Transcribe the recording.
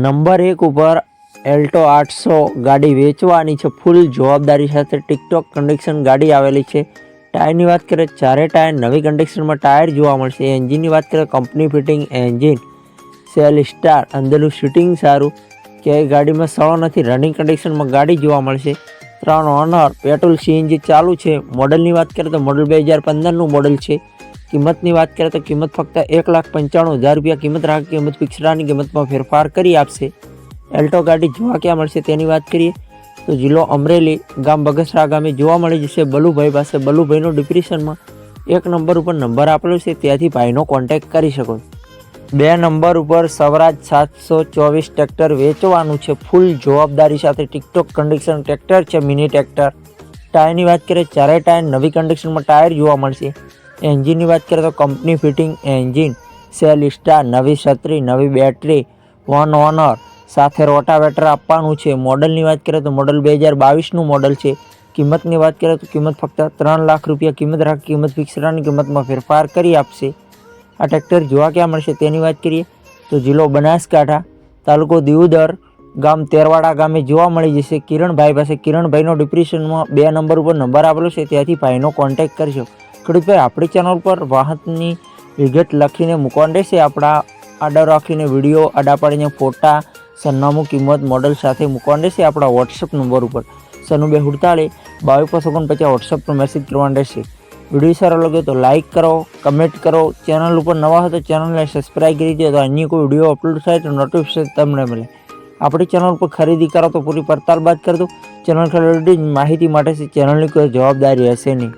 Number 1 ઉપર Alto 800 ગાડી વેચવાની છે ફૂલ જવાબદારી સાથે ટિકટોક કન્ડિશન ગાડી આવેલી છે। ટાયરની વાત કરીએ ચારે ટાયર નવી કન્ડિશનમાં ટાયર જોવા મળશે। એન્જિનની વાત કરીએ company fitting engine cell star અંદરનું સીટિંગ સારું કે ગાડીમાં સળો નથી રનિંગ કન્ડિશનમાં ગાડી જોવા મળશે। 3 ઓનર પેટ્રોલ સીએનજી ચાલુ છે। મોડલની વાત કરીએ તો મોડલ 2015નું મોડલ છે। કિંમતની વાત કરીએ તો કિંમત ફક્ત 1,95,000 રૂપિયા કિંમત રાખી કિંમત ફિક્સરાની કિંમતમાં ફેરફાર કરી આપશે। એલ્ટો ગાડી જોવા ક્યાં મળશે તેની વાત કરીએ તો જિલ્લો અમરેલી ગામ બગસરા ગામે જોવા મળી જશે બલુભાઈ પાસે। બલુભાઈનો ડિસ્ક્રિપ્શનમાં 1 નંબર ઉપર નંબર આપેલો છે ત્યાંથી ભાઈનો કોન્ટેક્ટ કરી શકો। 2 નંબર ઉપર સ્વરાજ 724 ટ્રેક્ટર વેચવાનું છે ફૂલ જવાબદારી સાથે ટિકટોક કન્ડિશન ટ્રેક્ટર છે મિની ટ્રેક્ટર। ટાયરની વાત કરીએ ચારે ટાયર નવી કન્ડિશનમાં ટાયર જોવા મળશે। એન્જિનની વાત કરીએ તો company fitting engine cell star નવી છત્રી નવી બેટરી 1 ઓનર સાથે રોટાવેટર આપવાનું છે। મોડલની વાત કરીએ તો મોડલ 2022નું મોડલ છે। કિંમતની વાત કરીએ તો કિંમત ફક્ત 3 લાખ રૂપિયા કિંમત રાખી કિંમત ફિક્સરાની કિંમતમાં ફેરફાર કરી આપશે। આ ટ્રેક્ટર જોવા ક્યાં મળશે તેની વાત કરીએ તો જિલ્લો બનાસકાંઠા તાલુકો દિયોદર ગામ તેરવાડા ગામે જોવા મળી જશે કિરણભાઈ પાસે। કિરણભાઈનો ડિસ્ક્રિપ્શનમાં 2 નંબર ઉપર નંબર આપેલો છે ત્યાંથી ભાઈનો કોન્ટેક્ટ કરશો। ખેડૂતભાઈ આપણી ચેનલ પર વાહનની વિગત લખીને મૂકવાનું રહેશે। આપણા આડા રાખીને વિડીયો આડા પાડીને ફોટા સરનામું કિંમત મોડલ સાથે મૂકવાનું રહેશે આપણા વોટ્સઅપ નંબર ઉપર 9248 2255 વોટ્સઅપ પર મેસેજ કરવાનો રહેશે। વિડીયો સારો લાગ્યો તો લાઇક કરો કમેન્ટ કરો। ચેનલ ઉપર નવા હોય તો ચેનલને સબસ્ક્રાઈબ કરી દો તો અન્ય કોઈ વિડીયો અપલોડ થાય તો નોટિફિકેશન તમને મળે। આપણી ચેનલ પર ખરીદી કરો તો પૂરી પડતાલ બાદ કરી દો। ચેનલ ખરીદી માહિતી માટે ચેનલની કોઈ જવાબદારી હશે નહીં।